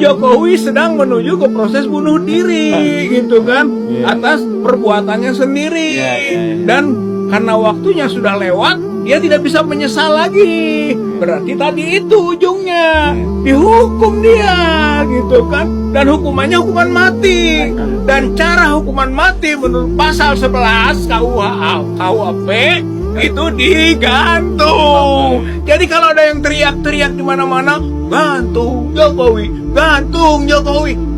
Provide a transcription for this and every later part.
Jokowi sedang menuju ke proses bunuh diri gitu kan, atas perbuatannya sendiri. Dan karena waktunya sudah lewat, dia tidak bisa menyesal lagi. Berarti tadi itu ujungnya dihukum dia gitu kan, dan hukumannya hukuman mati. Dan cara hukuman mati menurut pasal 11 KUHP itu digantung. Jadi kalau ada yang teriak-teriak di mana-mana, gantung Jokowi,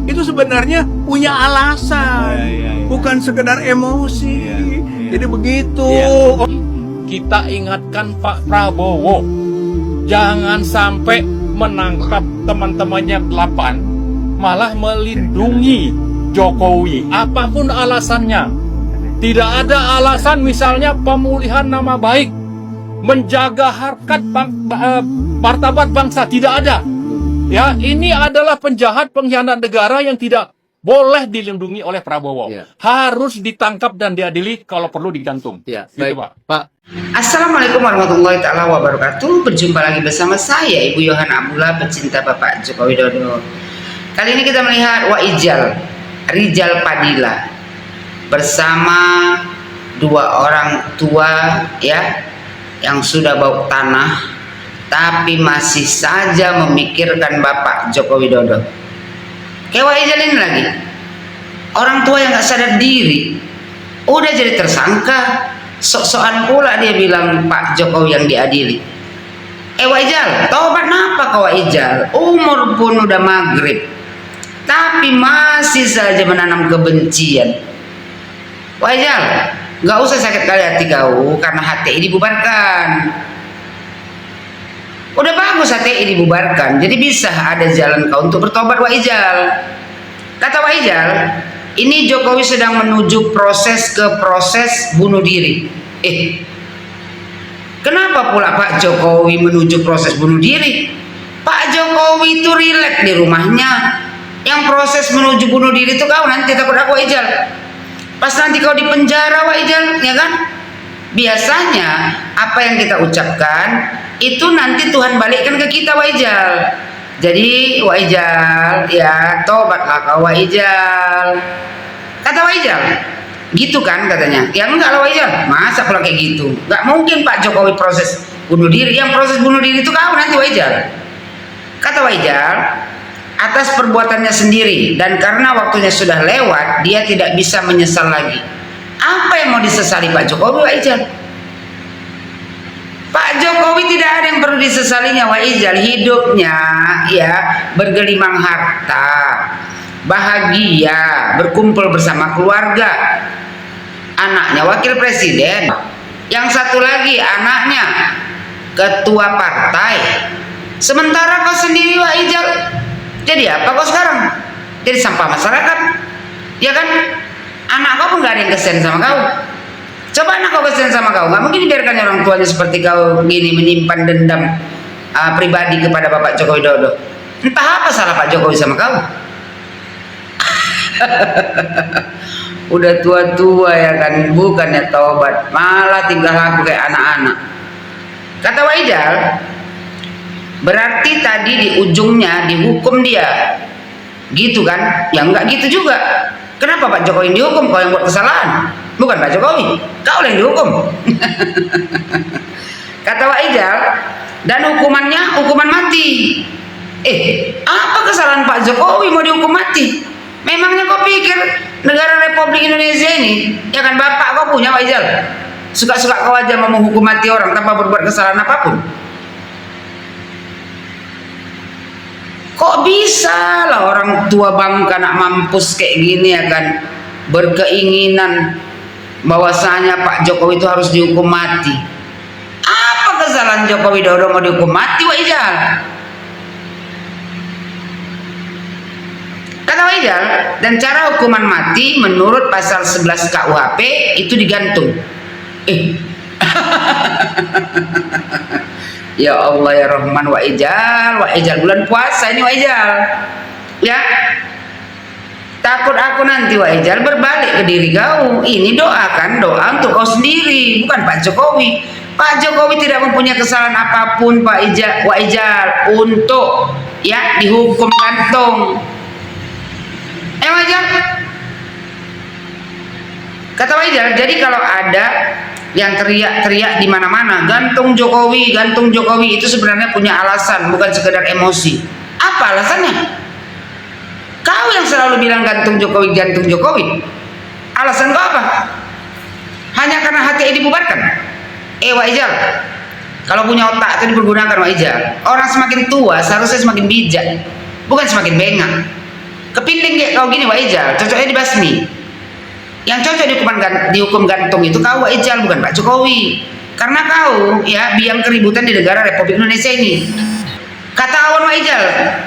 itu sebenarnya punya alasan, bukan sekedar emosi. Jadi begitu. Kita ingatkan Pak Prabowo, jangan sampai menangkap teman-temannya 8, malah melindungi Jokowi, apapun alasannya. Tidak ada alasan misalnya pemulihan nama baik, menjaga harkat martabat bangsa, tidak ada. Ya, ini adalah penjahat pengkhianat negara yang tidak boleh dilindungi oleh Prabowo. Harus ditangkap dan diadili, kalau perlu digantung. Baik, gitu, Pak. Assalamualaikum warahmatullahi wabarakatuh. Berjumpa lagi bersama saya, Ibu Yohana Abdullah, pecinta Bapak Joko Widodo. Kali ini kita melihat Waijal Rijal Padilla bersama 2 orang tua yang sudah bau tanah, tapi masih saja memikirkan Bapak Joko Widodo. Kayak Waijal ini lagi, orang tua yang gak sadar diri, udah jadi tersangka, sok-sokan pula dia bilang Pak Jokowi yang diadili. Waijal, tobat napa kau Waijal? Umur pun udah maghrib, tapi masih saja menanam kebencian. Waijal, gak usah sakit kali hati kau karena HTI dibubarkan. Udah bagus HTI dibubarkan, jadi bisa ada jalan kau untuk bertobat Waijal. Kata Waijal, ini Jokowi sedang menuju proses bunuh diri. Kenapa pula Pak Jokowi menuju proses bunuh diri? Pak Jokowi itu rileks di rumahnya. Yang proses menuju bunuh diri itu kau nanti, takut aku Waijal. Pas nanti kau di penjara Waijal, ya kan? Biasanya apa yang kita ucapkan itu nanti Tuhan balikkan ke kita Waijal. Jadi Waijal, ya tobatlah kau Waijal. Kata Waijal, gitu kan katanya. Ya enggak lah Waijal, masa pula kayak gitu? Enggak mungkin Pak Jokowi proses bunuh diri. Yang proses bunuh diri itu kau nanti Waijal. Kata Waijal, atas perbuatannya sendiri dan karena waktunya sudah lewat, dia tidak bisa menyesal lagi. Apa yang mau disesali Pak Jokowi Waijal? Pak Jokowi tidak ada yang perlu disesalinya Waijal. Hidupnya bergelimang harta, bahagia, berkumpul bersama keluarga, anaknya wakil presiden, yang satu lagi anaknya ketua partai. Sementara kau sendiri Waijal, jadi apa kau sekarang? Jadi sampah masyarakat, ya kan? Anak kau pun gak ada yang kesian sama kau. Coba anak kau kesian sama kau, nggak mungkin dibiarkan orang tuanya seperti kau gini menyimpan dendam pribadi kepada Bapak Joko Widodo. Entah apa salah Pak Jokowi sama kau. Udah tua-tua ya kan, bukannya tobat, malah tinggal laku kayak anak-anak. Kata Waijal, berarti tadi di ujungnya dihukum dia, gitu kan? Ya enggak gitu juga. Kenapa Pak Jokowi yang dihukum? Kau yang buat kesalahan, bukan Pak Jokowi. Kau yang dihukum. Kata Waijal, dan hukumannya hukuman mati. Apa kesalahan Pak Jokowi mau dihukum mati? Memangnya kau pikir negara Republik Indonesia ini, ya kan Bapak kau punya Waijal? Suka-suka kau aja mau menghukum mati orang tanpa berbuat kesalahan apapun? Kok bisa lah orang tua bangka nak mampus kayak gini ya kan, berkeinginan bahwasanya Pak Jokowi itu harus dihukum mati. Apa kesalahan Jokowi Widodo mau dihukum mati Waijal? Kata Waijal, dan cara hukuman mati menurut pasal 11 KUHP itu digantung. Ya Allah ya Rahman Waijal bulan puasa ini Waijal. Ya, takut aku nanti Waijal berbalik ke diri kau. Ini doakan, doa untuk kau sendiri, bukan Pak Jokowi. Pak Jokowi tidak mempunyai kesalahan apapun Pak Waijal untuk ya dihukum gantung. Wajar. Kata Wajar, jadi kalau ada yang teriak-teriak di mana-mana, gantung Jokowi, itu sebenarnya punya alasan, bukan sekedar emosi. Apa alasannya? Kau yang selalu bilang gantung Jokowi, alasan kau apa? Hanya karena HTI dibubarkan? Wajar, kalau punya otak itu dipergunakan Wajar. Orang semakin tua seharusnya semakin bijak, bukan semakin bengak. Kepinding kayak kau gini Wajar, cocoknya dibasmi. Yang cocok dihukum gantung itu kau Wajar, bukan Pak Jokowi. Karena kau ya biang keributan di negara Republik Indonesia ini. Kata Awan Wajar,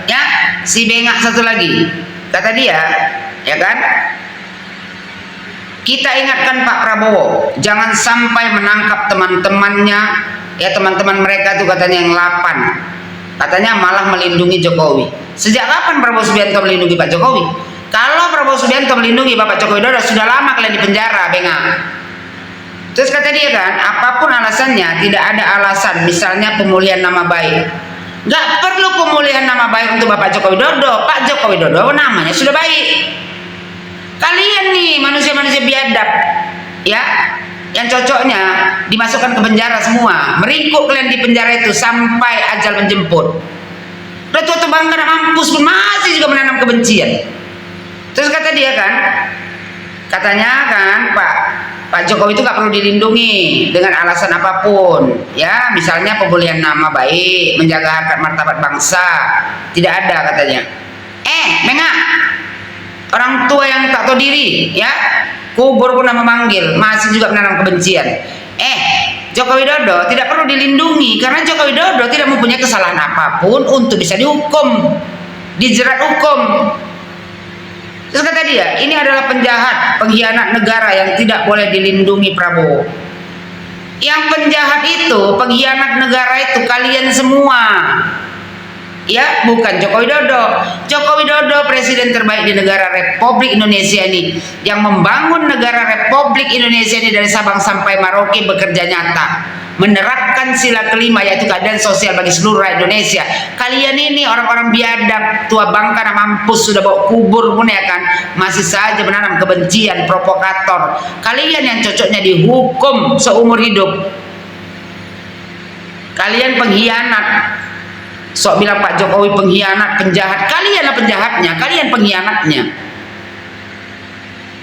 ya si bengak satu lagi, kata dia, ya kan? Kita ingatkan Pak Prabowo, jangan sampai menangkap teman-temannya, ya teman-teman mereka tuh katanya yang 8. Katanya malah melindungi Jokowi. Sejak kapan Prabowo Subianto melindungi Pak Jokowi? Kalau Prabowo Subianto melindungi Bapak Joko Widodo, sudah lama kalian di penjara, bengak. Terus kata dia kan, apapun alasannya, tidak ada alasan, misalnya pemulihan nama baik. Gak perlu pemulihan nama baik untuk Bapak Joko Widodo. Pak Joko Widodo namanya sudah baik. Kalian nih manusia-manusia biadab, ya, yang cocoknya dimasukkan ke penjara semua, meringkuk kalian di penjara itu sampai ajal menjemput. Udah tua bangga mampus pun masih juga menanam kebencian. Terus kata dia kan, katanya kan Pak Jokowi itu gak perlu dilindungi dengan alasan apapun, ya misalnya pemulihan nama baik, menjaga harkat martabat bangsa, tidak ada katanya. Bengak, orang tua yang tak tahu diri, ya kubur pun nama manggil, masih juga menanam kebencian. Joko Widodo tidak perlu dilindungi karena Joko Widodo tidak mempunyai kesalahan apapun untuk bisa dihukum, dijerat hukum. Terus kata dia, ini adalah penjahat, pengkhianat negara yang tidak boleh dilindungi Prabowo. Yang penjahat itu, pengkhianat negara itu kalian semua. Ya, bukan Joko Widodo. Joko Widodo presiden terbaik di negara Republik Indonesia ini, yang membangun negara Republik Indonesia ini dari Sabang sampai Merauke bekerja nyata, menerapkan sila kelima yaitu keadilan sosial bagi seluruh rakyat Indonesia. Kalian ini orang-orang biadab, tua bangka dan mampus, sudah bawa kubur pun ya kan, masih saja menanam kebencian, provokator. Kalian yang cocoknya dihukum seumur hidup. Kalian pengkhianat. Sok bilang Pak Jokowi pengkhianat, penjahat. Kalianlah penjahatnya, kalian pengkhianatnya.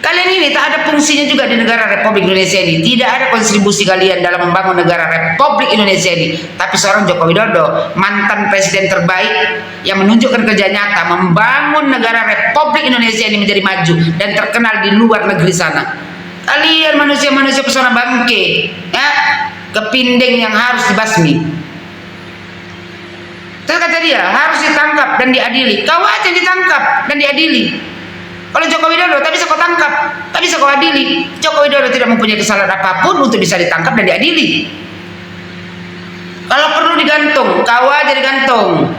Kalian ini tak ada fungsinya juga di negara Republik Indonesia ini. Tidak ada kontribusi kalian dalam membangun negara Republik Indonesia ini. Tapi seorang Joko Widodo, mantan presiden terbaik yang menunjukkan kerja nyata membangun negara Republik Indonesia ini menjadi maju dan terkenal di luar negeri sana. Kalian manusia-manusia pesona bangke, ya, kepinding yang harus dibasmi. Terus kata dia, harus ditangkap dan diadili. Kau aja ditangkap dan diadili. Kalau Joko Widodo tak bisa kau tangkap, tak bisa kau adili. Joko Widodo tidak mempunyai kesalahan apapun untuk bisa ditangkap dan diadili. Kalau perlu digantung, kau aja digantung.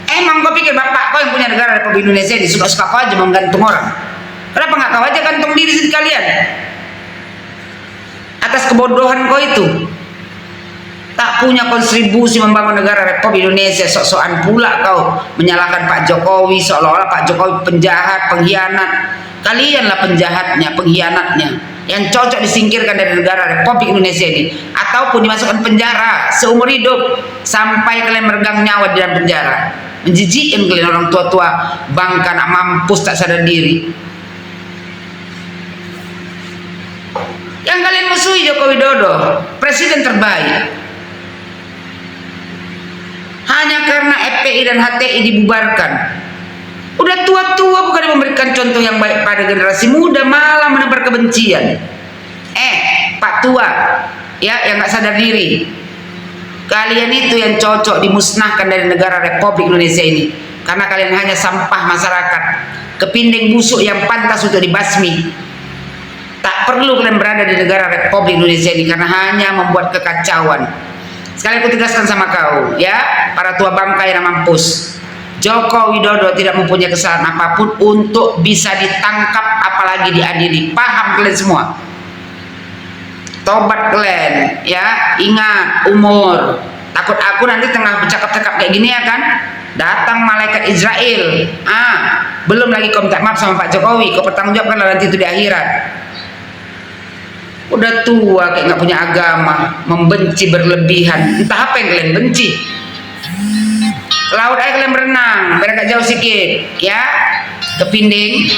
Emang kau pikir bapak kau yang punya negara Republik Indonesia ini suka-suka kau aja menggantung orang? Kenapa nggak kau aja gantung diri sekalian? Atas kebodohan kau itu. Tak punya kontribusi membangun negara Republik Indonesia, sok-sokan pula kau menyalahkan Pak Jokowi seolah-olah Pak Jokowi penjahat, pengkhianat. Kalianlah penjahatnya, pengkhianatnya, yang cocok disingkirkan dari negara Republik Indonesia ini, ataupun dimasukkan penjara seumur hidup sampai kalian meregang nyawa di dalam penjara. Menjijikkan kalian orang tua-tua bangka nak mampus tak sadar diri. Yang kalian musuhi Joko Widodo, presiden terbaik. Hanya karena FPI dan HTI dibubarkan. Udah tua-tua bukan memberikan contoh yang baik pada generasi muda, malah menebar kebencian. Pak tua, ya, yang nggak sadar diri. Kalian itu yang cocok dimusnahkan dari negara Republik Indonesia ini. Karena kalian hanya sampah masyarakat, kepinding busuk yang pantas untuk dibasmi. Tak perlu kalian berada di negara Republik Indonesia ini karena hanya membuat kekacauan. Sekali aku tegaskan sama kau, ya, para tua bangka yang mampus. Joko Widodo tidak mempunyai kesalahan apapun untuk bisa ditangkap apalagi diadili. Paham kalian semua? Tobat kalian, ya. Ingat umur. Takut aku nanti tengah bercakap-cakap kayak gini ya kan? datang malaikat Israel. Belum lagi kau minta maaf sama Pak Jokowi, kau bertanggung jawabkan nanti itu di akhirat. Udah tua kayak nggak punya agama, membenci berlebihan. Entah apa yang kalian benci. Laut aja kalian berenang, biar agak jauh sedikit, ya, ke Pinding.